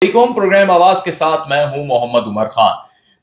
Programme आवाज के साथ मैं हूं मोहम्मद उमर खान।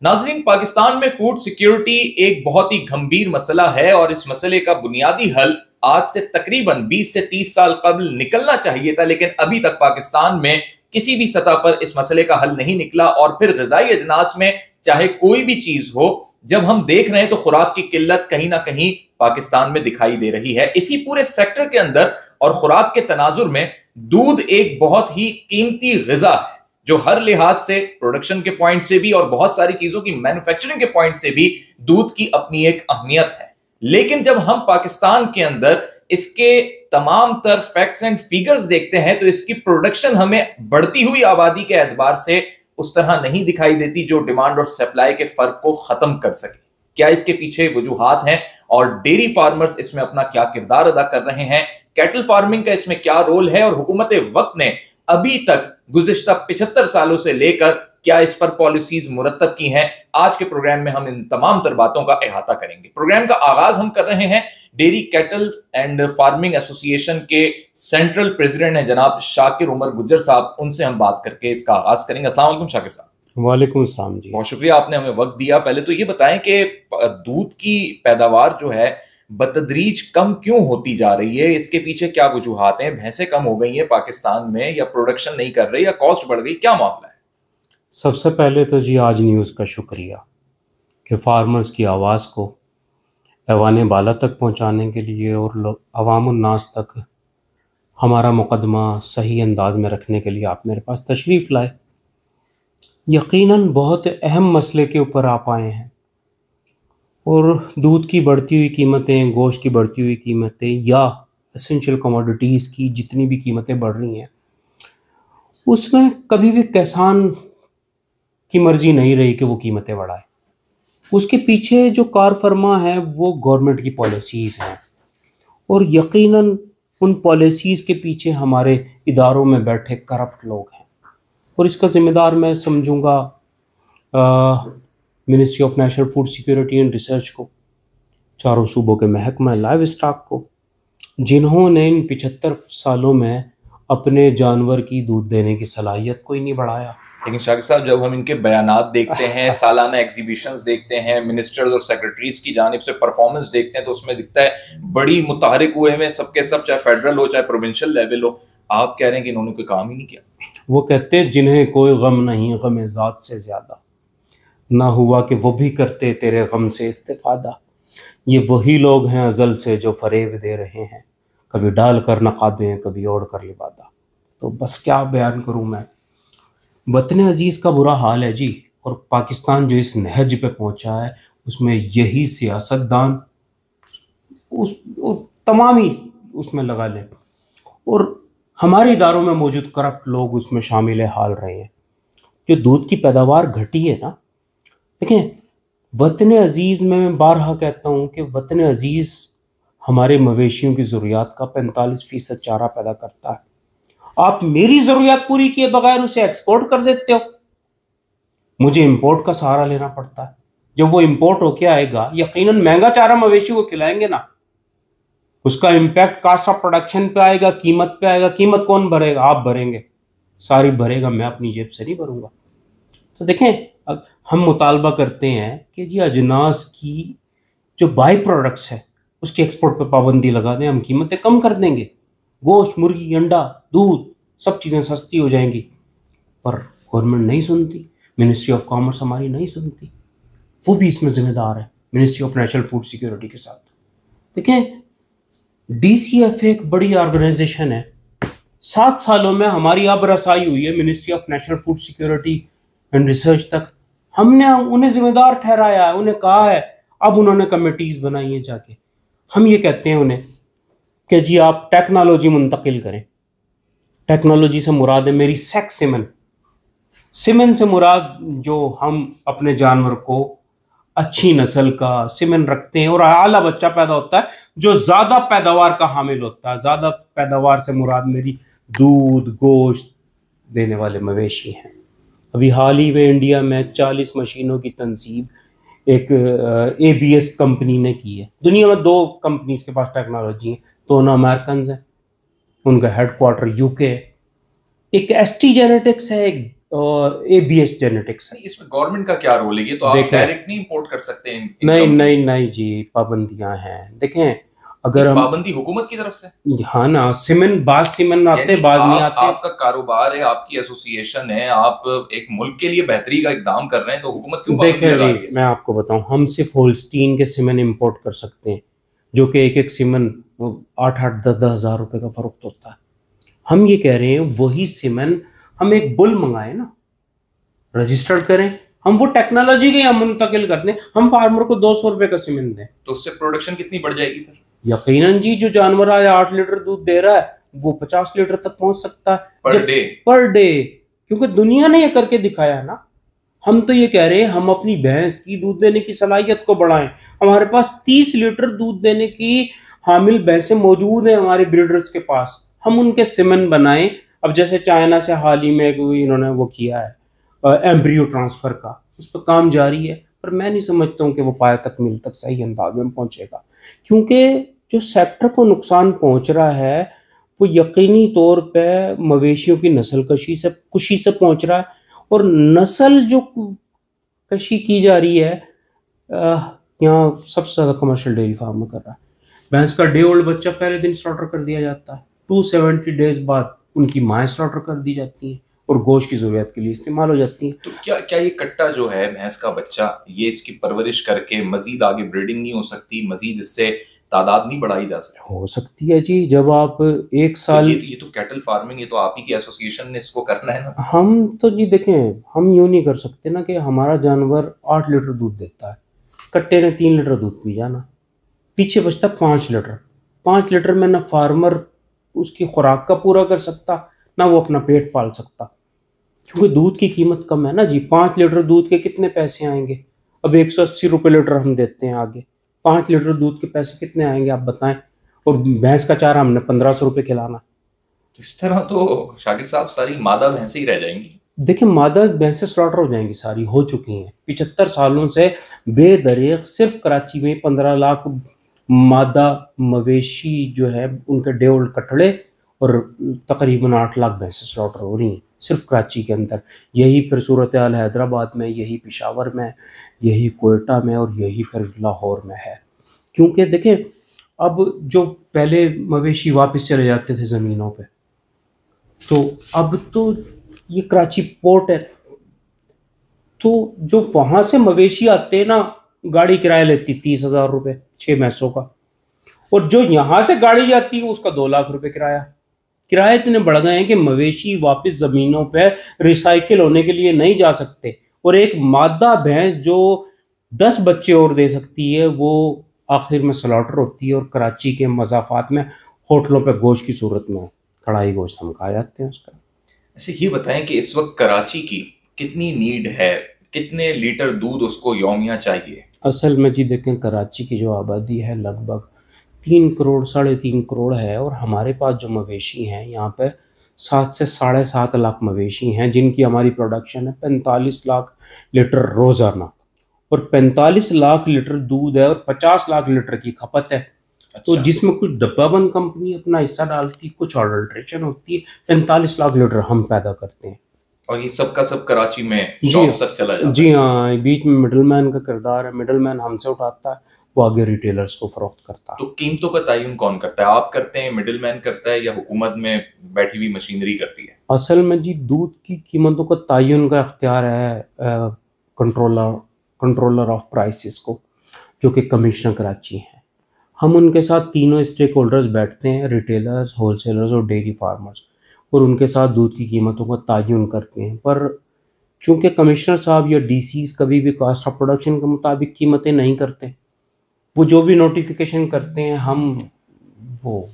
नाजरीन, पाकिस्तान में फूड सिक्योरिटी एक बहुत ही गंभीर मसला है और इस मसले का बुनियादी हल आज से तकरीबन 20 से 30 साल कबल निकलना चाहिए था, लेकिन अभी तक पाकिस्तान में किसी भी सतह पर इस मसले का हल नहीं निकला। और फिर ग़िज़ाई अजनास में चाहे कोई भी चीज हो, जब हम देख रहे हैं तो खुराक की किल्लत कहीं ना कहीं पाकिस्तान में दिखाई दे रही है। इसी पूरे सेक्टर के अंदर और खुराक के तनाजुर में दूध एक बहुत ही कीमती ग़िज़ा है जो हर लिहाज से, प्रोडक्शन के पॉइंट से भी और बहुत सारी चीजों की मैन्युफैक्चरिंग के पॉइंट से भी दूध की अपनी एक अहमियत है। लेकिन जब हम पाकिस्तान के अंदर इसके तमाम तर फैक्ट्स एंड फिगर्स देखते हैं तो इसकी प्रोडक्शन हमें बढ़ती हुई आबादी के एतबार से उस तरह नहीं दिखाई देती जो डिमांड और सप्लाई के फर्क को खत्म कर सके। क्या इसके पीछे वजूहात हैं और डेयरी फार्मर्स इसमें अपना क्या किरदार अदा कर रहे हैं, कैटल फार्मिंग का इसमें क्या रोल है और हुकूमत वक्त ने अभी तक गुज़िश्ता 75 सालों से लेकर क्या इस पर पॉलिसीज मुरतब की हैं, आज के प्रोग्राम में हम इन तमाम तर बातों का अहाता करेंगे। प्रोग्राम का आगाज हम कर रहे हैं dairy cattle and farming association के सेंट्रल प्रेसिडेंट हैं जनाब शाकिर उमर गुज्जर साहब, उनसे हम बात करके इसका आगाज करेंगे। अस्सलाम वालेकुम शाकिर साहब। वालेकुम सलाम जी, बहुत शुक्रिया आपने हमें वक्त दिया। पहले तो ये बताएं कि दूध की पैदावार जो है बतदरीज कम क्यों होती जा रही है, इसके पीछे क्या वजूहात हैं? भैंसें कम हो गई हैं पाकिस्तान में या प्रोडक्शन नहीं कर रही या कॉस्ट बढ़ गई, क्या मामला है? सबसे पहले तो जी आज न्यूज़ का शुक्रिया कि फार्मर्स की आवाज़ को ऐवान बाला तक पहुंचाने के लिए और अवाम उन्नास तक हमारा मुकदमा सही अंदाज में रखने के लिए आप मेरे पास तशरीफ़ लाए। यकीनन बहुत अहम मसले के ऊपर आप आए हैं और दूध की बढ़ती हुई कीमतें, गोश्त की बढ़ती हुई कीमतें या एसेंशियल कमोडिटीज़ की जितनी भी कीमतें बढ़ रही हैं, उसमें कभी भी किसान की मर्ज़ी नहीं रही कि वो कीमतें बढ़ाए। उसके पीछे जो कार फरमा है वो गवर्नमेंट की पॉलिसीज़ हैं और यकीनन उन पॉलिसीज़ के पीछे हमारे इदारों में बैठे करप्ट लोग हैं और इसका ज़िम्मेदार मैं समझूंगा ministry of national food security and research को, चारों सूबों के महकमा लाइव स्टॉक को, जिन्होंने इन 75 सालों में अपने जानवर की दूध देने की सलाहियत को ही नहीं बढ़ाया। लेकिन शाकिर साहब, जब हम इनके बयानात देखते हैं, सालाना एग्जीबिशंस देखते हैं, मिनिस्टर्स और सेक्रेटरीज की जानिब से परफॉर्मेंस देखते हैं तो उसमें दिखता है बड़ी मुतहरिक हुए में सबके सब, चाहे फेडरल हो चाहे प्रोविंशियल लेवल हो। आप कह रहे हैं कि इन्होंने कोई काम ही नहीं किया। वो कहते हैं जिन्हें कोई गम नहीं गम ज़ात से ज़्यादा, ना हुआ कि वो भी करते तेरे गम से इस्तिफादा। ये वही लोग हैं अज़ल से जो फरेब दे रहे हैं, कभी डाल कर नकाबें कभी ओढ़ कर लिबादा। तो बस क्या बयान करूँ मैं। वतन अजीज़ का बुरा हाल है जी, और पाकिस्तान जो इस नहज पे पहुंचा है उसमें यही सियासतदान उस तमाम ही उसमें लगा लें और हमारे इदारों में मौजूद करप्ट लोग उसमें शामिल हाल रहे हैं। जो दूध की पैदावार घटी है ना, देखें, वतन अजीज़ में मैं बारहा कहता हूँ कि वतन अजीज़ हमारे मवेशियों की ज़रूरियात का 45% चारा पैदा करता है। आप मेरी ज़रूरियात पूरी किए बगैर उसे एक्सपोर्ट कर देते हो, मुझे इंपोर्ट का सहारा लेना पड़ता है। जब वो इंपोर्ट होके आएगा, यकीनन महंगा चारा मवेशी को खिलाएंगे ना, उसका इम्पैक्ट कास्ट ऑफ प्रोडक्शन पे आएगा, कीमत पे आएगा। कीमत कौन भरेगा? आप भरेंगे, सारी भरेगा, मैं अपनी जेब से नहीं भरूंगा। तो देखें, हम मुतालबा करते हैं कि जी अजनास की जो बाई प्रोडक्ट्स है उसके एक्सपोर्ट पे पाबंदी लगा दें, हम कीमतें कम कर देंगे, गोश्त, मुर्गी, अंडा, दूध, सब चीज़ें सस्ती हो जाएंगी। पर गवर्नमेंट नहीं सुनती, मिनिस्ट्री ऑफ कॉमर्स हमारी नहीं सुनती, वो भी इसमें जिम्मेदार है ministry of national food security के साथ। देखें, DCFA एक बड़ी ऑर्गेनाइजेशन है, 7 सालों में हमारी अब रसाई हुई है ministry of national food security and research तक। हमने उन्हें जिम्मेदार ठहराया है, उन्हें कहा है, अब उन्होंने कमेटीज़ बनाई हैं जाके। हम ये कहते हैं उन्हें कि जी आप टेक्नोलॉजी मुंतकिल करें। टेक्नोलॉजी से मुराद है मेरी सेक्स सीमन, सीमन से मुराद जो हम अपने जानवर को अच्छी नस्ल का सीमन रखते हैं और आला बच्चा पैदा होता है जो ज़्यादा पैदावार का हामिल होता है। ज़्यादा पैदावार से मुराद मेरी दूध, गोश्त देने वाले मवेशी हैं। अभी हाल ही में इंडिया में 40 मशीनों की तनसीब एक ABS कंपनी ने की है। दुनिया में 2 कंपनीज के पास टेक्नोलॉजी है, दोनों अमेरिकन हैं, उनका हेडक्वार्टर UK है। एक ST जेनेटिक्स है, एक और ABS जेनेटिक्स है। इसमें गवर्नमेंट का क्या रोल है? ये तो आप देखें, डायरेक्ट नहीं इंपोर्ट कर सकते हैं इन नहीं कंपनीज नहीं से। नहीं जी, पाबंदियां हैं। देखें, ये अगर हम, पाबंदी हुकूमत की तरफ से? हाँ ना, सीमेंट, बाज सीमेंट आते, यानी बाज नहीं आते। आपका कारोबार है, आपकी एसोसिएशन है, आप एक मुल्क के लिए बेहतरी का इकदाम कर रहे हैं, तो हुकूमत क्यों पाबंदी देखें लगा जी, रही है मैं इसमें? आपको बताऊं, हम सिर्फ होल्स्टीन के सीमेंट इंपोर्ट कर सकते हैं, जो कि एक एक सीमेंट 8-8 10 10 हज़ार रुपए का फर्क होता है। हम ये कह रहे हैं वही सीमेंट हम एक बुल मंगाए ना, रजिस्टर्ड करें, हम वो टेक्नोलॉजी के यहाँ मुंतकिल कर दें, हम फार्मर को 200 रुपए का सीमेंट दें, तो उससे प्रोडक्शन कितनी बढ़ जाएगी फिर? यकीनन जी। जो जानवर आज 8 लीटर दूध दे रहा है, वो 50 लीटर तक पहुंच सकता है पर डे? पर डे, क्योंकि दुनिया ने ये करके दिखाया है ना। हम तो ये कह रहे हैं हम अपनी भैंस की दूध देने की सलाहियत को बढ़ाएं। हमारे पास 30 लीटर दूध देने की हामिल भैंसें मौजूद हैं हमारे ब्रीडर्स के पास, हम उनके सीमेंट बनाएं। अब जैसे चाइना से हाल ही में इन्होंने वो किया है एम्ब्रियो ट्रांसफर का, उस पर काम जारी है, पर मैं नहीं समझता हूँ कि वो पाया तकमील तक सही अंदाज में पहुंचेगा, क्योंकि जो सेक्टर को नुकसान पहुंच रहा है वो यकीनी तौर पे मवेशियों की नस्ल कुशी से पहुंच रहा है। और नस्ल जो कशी की जा रही है यहाँ सबसे ज़्यादा कमर्शियल डेयरी फार्म में कर रहा है। भैंस का डे ओल्ड बच्चा पहले दिन स्लॉटर कर दिया जाता है, 270 डेज बाद उनकी माएँ स्लॉटर कर दी जाती हैं और गोश्त की ज़रूरत के लिए इस्तेमाल हो जाती हैं। तो क्या क्या ये कट्टा जो है भैंस का बच्चा, ये इसकी परवरिश करके मजीद आगे ब्रीडिंग नहीं हो सकती, मजीद इससे तादाद नहीं बढ़ाई जा सकती? हो सकती है जी, जब आप एक तो साल, ये तो कैटल फार्मिंग, ये तो आप ही की एसोसिएशन ने इसको करना है ना। हम तो जी देखें, हम यूँ नहीं कर सकते ना कि हमारा जानवर 8 लीटर दूध देता है, कट्टे ने 3 लीटर दूध पी जाना, पीछे बचता 5 लीटर। 5 लीटर में ना फार्मर उसकी खुराक का पूरा कर सकता, ना वो अपना पेट पाल सकता, क्योंकि दूध की कीमत कम है ना जी। 5 लीटर दूध के कितने पैसे आएंगे? अब 180 रुपये लीटर हम देते हैं आगे, 5 लीटर दूध के पैसे कितने आएंगे आप बताएं? और भैंस का चारा हमने 1500 रुपये खिलाना। तो इस तरह तो शाकिर साहब सारी मादा भैंसें ही रह जाएंगी। देखिए, मादा भैंसें स्लॉटर हो जाएंगी, सारी हो चुकी हैं। 75 सालों से बेदरिग सिर्फ कराची में 15 लाख मादा मवेशी जो है उनके डे ओल्ड कटड़े, और तकरीबन 8 लाख भैंसें स्लॉटर हो रही हैं सिर्फ कराची के अंदर। यही फिर सूरत हाल हैदराबाद में, यही पेशावर में, यही कोयटा में, और यही फिर लाहौर में है। क्योंकि देखें, अब जो पहले मवेशी वापस चले जाते थे ज़मीनों पे, तो अब तो ये कराची पोर्ट है, तो जो वहाँ से मवेशी आते हैं ना, गाड़ी किराया लेती 30,000 रुपये 6 भैंसों का, और जो यहाँ से गाड़ी जाती है उसका 2 लाख रुपए किराया। किराए इतने बढ़ गए हैं कि मवेशी वापस ज़मीनों पे रिसाइकिल होने के लिए नहीं जा सकते, और एक मादा भैंस जो 10 बच्चे और दे सकती है वो आखिर में स्लॉटर होती है, और कराची के मज़ाफ़ात में होटलों पे गोश्त की सूरत में कढ़ाई गोश्त हम खा जाते हैं उसका। अच्छा ये बताएं कि इस वक्त कराची की कितनी नीड है, कितने लीटर दूध उसको यौमिया चाहिए? असल में जी देखें, कराची की जो आबादी है लगभग 3 करोड़ 3.5 करोड़ है, और हमारे पास जो मवेशी हैं यहाँ पे 7 से 7.5 लाख मवेशी हैं, जिनकी हमारी प्रोडक्शन है 45 लाख लीटर रोज़ाना, और 45 लाख लीटर दूध है और 50 लाख लीटर की खपत है। तो अच्छा। जिसमें कुछ डब्बाबंद कंपनी अपना हिस्सा डालती, कुछ अडल्ट्रेशन होती है, 45 लाख लीटर हम पैदा करते हैं। और ये सब का सब कराची में जी शॉप्स तक चला जाता जी है? हाँ, बीच में मिडलमैन का किरदार है, मिडलमैन हमसे उठाता है, वो आगे रिटेलर्स को फरोख्त करता है। तो कीमतों का तयन कौन करता है? आप करते हैं, मिडिलमैन करता है, या हुकूमत में बैठी हुई मशीनरी करती है? असल में जी दूध की कीमतों का तयन का इख्तियार है कंट्रोलर ऑफ प्राइसेस को, जो कि कमिश्नर कराची हैं। हम उनके साथ तीनों स्टेक होल्डर्स बैठते हैं, रिटेलर्स, होलसेलर्स और डेयरी फार्मर्स, और उनके साथ दूध की कीमतों का तयन करते हैं। पर चूँकि कमिश्नर साहब या डीसीज कभी भी कास्ट ऑफ प्रोडक्शन के मुताबिक कीमतें नहीं करते, वो जो भी नोटिफिकेशन करते हैं हम वो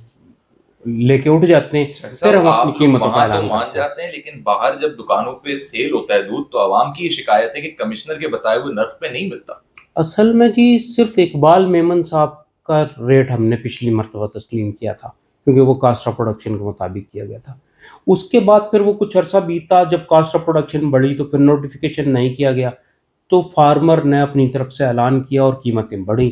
लेके उठ जाते हैं, फिर हम अपनी कीमतों का ऐलान मान करते हैं। जाते हैं, लेकिन बाहर जब दुकानों पे सेल होता है दूध, तो आवाम की ये शिकायत है कि कमिश्नर के बताए हुए नर्क पे नहीं मिलता। असल में जी सिर्फ इकबाल मेमन साहब का रेट हमने पिछली मरतबा तस्लीम किया था, क्योंकि वो कास्ट ऑफ प्रोडक्शन के मुताबिक किया गया था। उसके बाद फिर वो कुछ अरसा बीता, जब कास्ट ऑफ प्रोडक्शन बढ़ी तो फिर नोटिफिकेशन नहीं किया गया, तो फार्मर ने अपनी तरफ से ऐलान किया और कीमतें बढ़ी,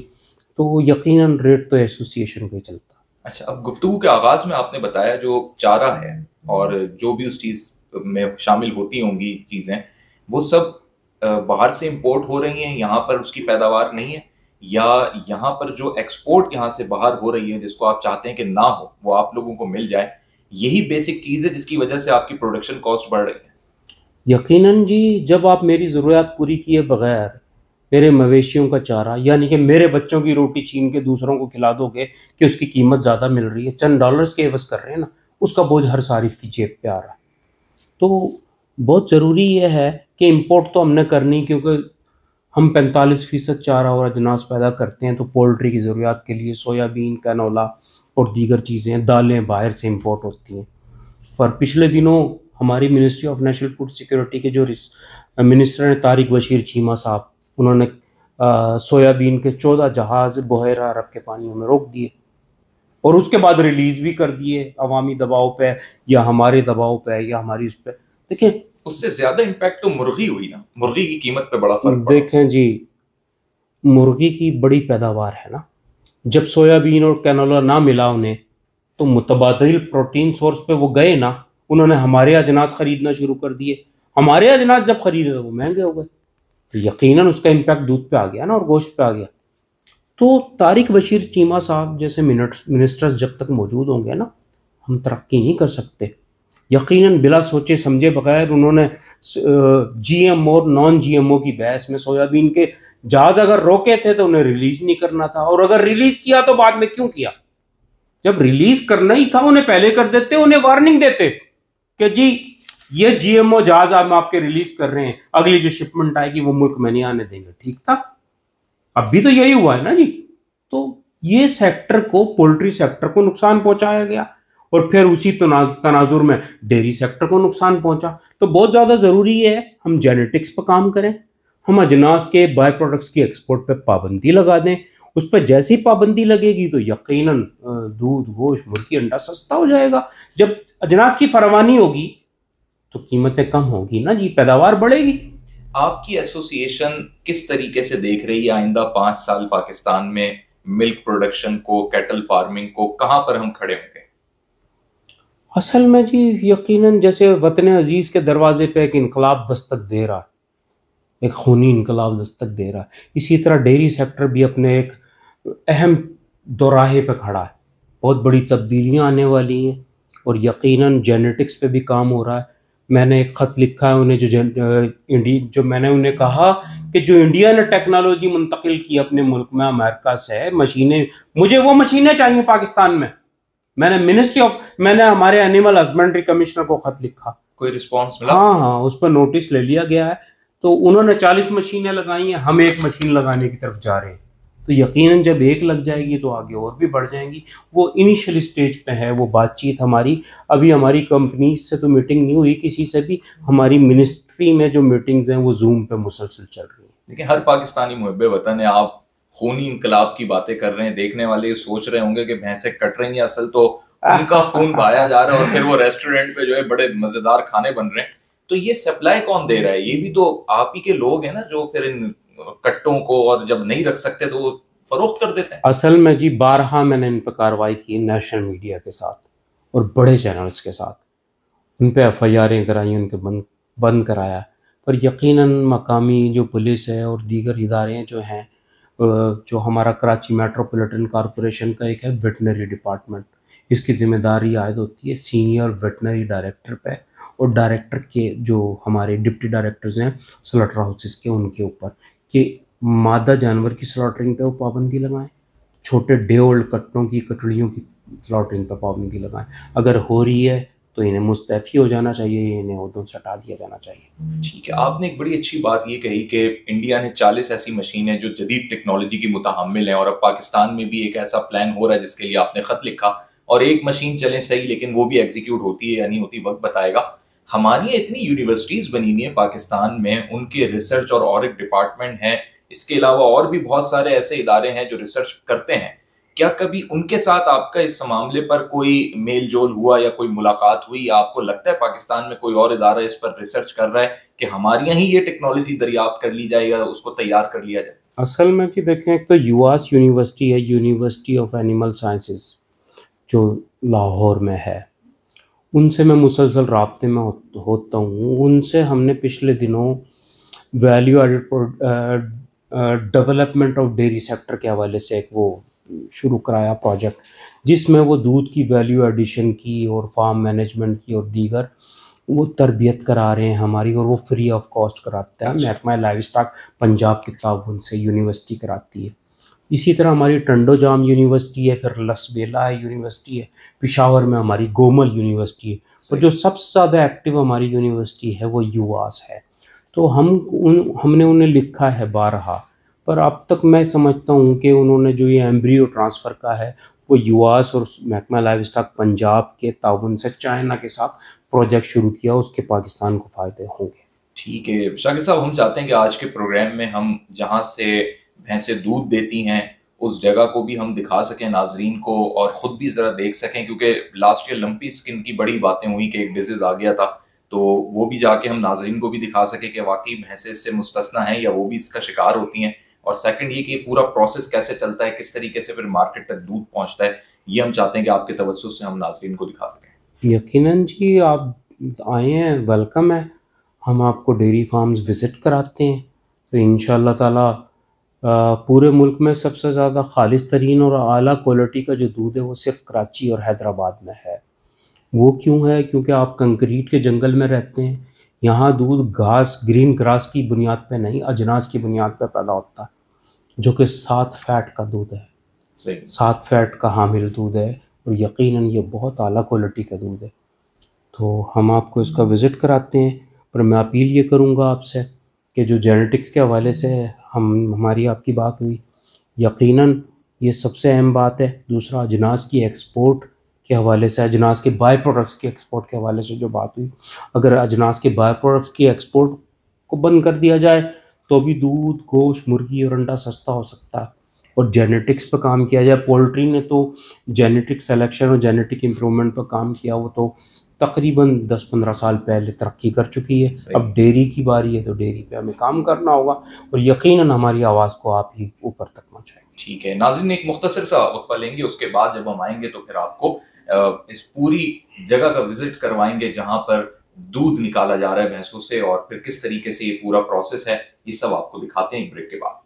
तो यकीनन रेट तो एसोसिएशन को ही चलता। अच्छा, अब गुफ्तगू के आगाज में आपने बताया जो चारा है और जो भी उस चीज में शामिल होती होंगी चीज़ें, वो सब बाहर से इंपोर्ट हो रही हैं, यहाँ पर उसकी पैदावार नहीं है, या यहाँ पर जो एक्सपोर्ट यहाँ से बाहर हो रही है जिसको आप चाहते हैं कि ना हो वो आप लोगों को मिल जाए, यही बेसिक चीज़ है जिसकी वजह से आपकी प्रोडक्शन कॉस्ट बढ़ रही है? यकीनन जी, जब आप मेरी ज़रूरत पूरी किए बगैर मेरे मवेशियों का चारा यानी कि मेरे बच्चों की रोटी छीन के दूसरों को खिला दोगे कि उसकी कीमत ज़्यादा मिल रही है, चंद डॉलर्स के एवज़ कर रहे हैं ना, उसका बोझ हर सारिफ की जेब पे आ रहा है। तो बहुत ज़रूरी ये है कि इंपोर्ट तो हमने करनी, क्योंकि हम 45% चारा और अजनास पैदा करते हैं, तो पोल्ट्री की ज़रूरियात के लिए सोयाबीन, कैनोला और दीगर चीज़ें, दालें बाहर से इंपोर्ट होती हैं। पर पिछले दिनों हमारी ministry of national food security के जो मिनिस्टर हैं तारिक बशीर चीमा साहब, उन्होंने सोयाबीन के 14 जहाज़ बहरा अरब के पानियों में रोक दिए और उसके बाद रिलीज़ भी कर दिए अवामी दबाव पे या हमारे दबाव पे या हमारी उस पर। देखिए, उससे ज्यादा इम्पैक्ट तो मुर्गी हुई ना, मुर्गी की कीमत पे बड़ा फर्क पड़ा। देखें जी, मुर्गी की बड़ी पैदावार है ना, जब सोयाबीन और कैनोला ना मिला उन्हें, तो मुतबादिल प्रोटीन सोर्स पे वो गए ना, उन्होंने हमारे अजनास खरीदना शुरू कर दिए। हमारे अजनास जब खरीदे तो वो महंगे हो गए, तो यकीनन उसका इम्पैक्ट दूध पे आ गया ना और गोश्त पे आ गया। तो तारिक बशीर चीमा साहब जैसे मिनिस्टर्स जब तक मौजूद होंगे ना, हम तरक्की नहीं कर सकते। यकीनन बिला सोचे समझे बगैर उन्होंने जीएम और नॉन जीएमओ की बहस में सोयाबीन के जहाज अगर रोके थे तो उन्हें रिलीज नहीं करना था, और अगर रिलीज किया तो बाद में क्यों किया? जब रिलीज करना ही था उन्हें पहले कर देते, उन्हें वार्निंग देते कि जी ये जीएमओ जहाज हम आपके रिलीज कर रहे हैं, अगली जो शिपमेंट आएगी वो मुल्क में नहीं आने देंगे। ठीक था, अब भी तो यही हुआ है ना जी। तो ये सेक्टर को, पोल्ट्री सेक्टर को नुकसान पहुंचाया गया और फिर उसी तनाजुर में डेयरी सेक्टर को नुकसान पहुंचा। तो बहुत ज़्यादा ज़रूरी है हम जेनेटिक्स पर काम करें, हम अजनास के बाय प्रोडक्ट्स की एक्सपोर्ट पर पाबंदी लगा दें। उस पर जैसे ही पाबंदी लगेगी तो यकीनन दूध, गोश्त, मुर्गी, अंडा सस्ता हो जाएगा। जब अजनास की फरावानी होगी तो कीमतें कम होगी ना जी, पैदावार बढ़ेगी। आपकी एसोसिएशन किस तरीके से देख रही है आइंदा 5 साल पाकिस्तान में मिल्क प्रोडक्शन को, कैटल फार्मिंग को, कहां पर हम खड़े होंगे? असल में जी, यकीनन जैसे वतन अजीज़ के दरवाजे पे एक इनकलाब दस्तक दे रहा है, एक खूनी इनकलाब दस्तक दे रहा है, इसी तरह डेयरी सेक्टर भी अपने एक अहम दोराहे पे खड़ा है। बहुत बड़ी तब्दीलियां आने वाली हैं और यकीनन जेनेटिक्स पे भी काम हो रहा है। मैंने एक ख़त लिखा है उन्हें, जो मैंने उन्हें कहा कि जो इंडिया ने टेक्नोलॉजी मुंतकिल की अपने मुल्क में अमेरिका से, मशीनें, मुझे वो मशीनें चाहिए पाकिस्तान में। मैंने हमारे एनिमल हस्बेंड्री कमिश्नर को खत लिखा। कोई रिस्पांस मिला? हाँ, उस पर नोटिस ले लिया गया है। तो उन्होंने 40 मशीनें लगाई हैं, हम एक मशीन लगाने की तरफ जा रहे हैं। तो यकीनन जब एक लग जाएगी तो आगे और भी बढ़ जाएंगी। वो इनिशियल स्टेज पे है वो बातचीत हमारी। अभी हमारी कंपनी से तो मीटिंग नहीं हुई किसी से भी, हमारी मिनिस्ट्री में जो मीटिंग्स हैं वो जूम पे मुसलसल चल रही हैं। देखिए, हर पाकिस्तानी मुहब्बे वतन है, आप खूनी इनकलाब की बातें कर रहे हैं, देखने वाले सोच रहे होंगे कि भैंसें कट रही हैं, असल तो उनका खून बहाया जा रहा है और फिर वो रेस्टोरेंट पे जो है बड़े मजेदार खाने बन रहे हैं। तो ये सप्लाई कौन दे रहा है? ये भी तो आप ही के लोग हैं ना जो फिर इन कट्टों को, और जब नहीं रख सकते तो वो फरोख्त कर देते हैं। असल में जी, बारहा मैंने इन पर कार्रवाई की नेशनल मीडिया के साथ और बड़े चैनल्स के साथ, उन पर एफआईआरें कराई, उनके बंद कराया। पर यकीनन मकामी जो पुलिस है और दीगर इदारे जो हैं, जो हमारा कराची मेट्रोपॉलिटन कॉरपोरेशन का एक है वेटनरी डिपार्टमेंट, इसकी ज़िम्मेदारी आयद होती है सीनियर वेटनरी डायरेक्टर पे, और डायरेक्टर के जो हमारे डिप्टी डायरेक्टर्स हैं स्लॉटर हाउसेस के, उनके ऊपर कि मादा जानवर की स्लॉटरिंग पे वो पाबंदी लगाएं, छोटे डे ओल्ड कट्टों की, कटड़ियों की स्लॉटरिंग पे पाबंदी लगाएं। अगर हो रही है तो इन्हें मुस्तैफी हो जाना चाहिए, इन्हें ओहदों से हटा दिया जाना चाहिए। ठीक है, आपने एक बड़ी अच्छी बात ये कही कि इंडिया ने 40 ऐसी मशीनें जो जदीद टेक्नोलॉजी की मुतहम्मिल हैं, और अब पाकिस्तान में भी एक ऐसा प्लान हो रहा है जिसके लिए आपने खत लिखा, और एक मशीन चले सही लेकिन वो भी एग्जीक्यूट होती है या नहीं होती वक्त बताएगा। हमारी इतनी यूनिवर्सिटीज बनी हुई है पाकिस्तान में, उनके रिसर्च और ऑडिट डिपार्टमेंट हैं, इसके अलावा और भी बहुत सारे ऐसे इदारे हैं जो रिसर्च करते हैं। क्या कभी उनके साथ आपका इस मामले पर कोई मेल जोल हुआ या कोई मुलाकात हुई, या आपको लगता है पाकिस्तान में कोई और इदारा इस पर रिसर्च कर रहा है कि हमारे यहाँ ही ये टेक्नोलॉजी दरियाफ्त कर ली जाए या उसको तैयार कर लिया जाए? असल में जी देखें, एक तो यूआस यूनिवर्सिटी है, यूनिवर्सिटी ऑफ एनिमल साइंसेज, जो लाहौर में है, उनसे मैं मुसलसल राब्ते में होता हूँ। उनसे हमने पिछले दिनों value added development of dairy sector के हवाले से एक वो शुरू कराया प्रोजेक्ट, जिसमें वो दूध की वैल्यू एडिशन की और फार्म मैनेजमेंट की और दीगर वो तरबियत करा रहे हैं हमारी, और वो फ्री ऑफ कॉस्ट कराता है। अच्छा। महकमा लाइव स्टॉक पंजाब की ताउन से यूनिवर्सिटी कराती है। इसी तरह हमारी टंडो जाम यूनिवर्सिटी है, फिर लसबेला यूनिवर्सिटी है, पिशावर में हमारी गोमल यूनिवर्सिटी है, और जो सबसे ज़्यादा एक्टिव हमारी यूनिवर्सिटी है वो यूआस है। तो हमने उन्हें लिखा है बारहा, पर अब तक मैं समझता हूँ कि उन्होंने जो ये एम्ब्रियो ट्रांसफ़र का है वो यूआस और महकमा लाइव स्टॉक पंजाब के ताउन से चाइना के साथ प्रोजेक्ट शुरू किया, उसके पाकिस्तान को फ़ायदे होंगे। ठीक है शाकिर साहब, हम चाहते हैं कि आज के प्रोग्राम में हम जहाँ से भैंसें दूध देती हैं उस जगह को भी हम दिखा सकें नाजरीन को, और ख़ुद भी ज़रा देख सकें, क्योंकि लास्ट ईयर लंपी स्किन की बड़ी बातें हुई कि एक डिजीज़ आ गया था, तो वो भी जाके हम नाजरीन को भी दिखा सकें कि वाकई भैंसें इससे मुस्तस्ना हैं या वो भी इसका शिकार होती हैं। और सेकंड ये कि पूरा प्रोसेस कैसे चलता है, किस तरीके से फिर मार्केट तक दूध पहुँचता है, ये हम चाहते हैं कि आपके तवज्जुह से हम नाजरीन को दिखा सकें। यकीनन जी, आप आए हैं, वेलकम है। हम आपको डेयरी फार्म्स विज़िट कराते हैं, तो इंशाअल्लाह ताला पूरे मुल्क में सबसे ज़्यादा खालिस तरीन और आला क्वालिटी का जो दूध है वो सिर्फ कराची और हैदराबाद में है। वो क्यों है? क्योंकि आप कंक्रीट के जंगल में रहते हैं। यहाँ दूध घास, ग्रीन ग्रास की बुनियाद पे नहीं, अजनास की बुनियाद पे पैदा होता है, जो कि 7 फैट का दूध है। सही। 7 फैट का हामिल दूध है, और यकीनन ये बहुत आला क्वालिटी का दूध है। तो हम आपको इसका विज़िट कराते हैं, पर मैं अपील ये करूँगा आपसे कि जो जेनेटिक्स के हवाले से हमारी आपकी बात हुई, यकीनन ये सबसे अहम बात है। दूसरा, अजनास की एक्सपोर्ट के हवाले से, अजनास के बाय प्रोडक्ट्स की एक्सपोर्ट के हवाले से जो बात हुई, अगर अजनास के बाय प्रोडक्ट्स की एक्सपोर्ट को बंद कर दिया जाए तो भी दूध, गोश्त, मुर्गी और अंडा सस्ता हो सकता है। और जेनेटिक्स पर काम किया जाए, पोल्ट्री ने तो जेनेटिक सेलेक्शन और जेनेटिक इम्प्रूवमेंट पर काम किया, वो तो तकरीबन 10-15 साल पहले तरक्की कर चुकी है। अब डेयरी की बारी है, तो डेयरी पे हमें काम करना होगा, और यकीनन हमारी आवाज़ को आप ही ऊपर तक पहुँचाएंगे। ठीक है नाज़रीन, एक मुख्तसर सा वक्फा लेंगे, उसके बाद जब हम आएंगे तो फिर आपको इस पूरी जगह का विजिट करवाएंगे जहां पर दूध निकाला जा रहा है भैंसों से, और फिर किस तरीके से ये पूरा प्रोसेस है, ये सब आपको दिखाते हैं ब्रेक के बाद।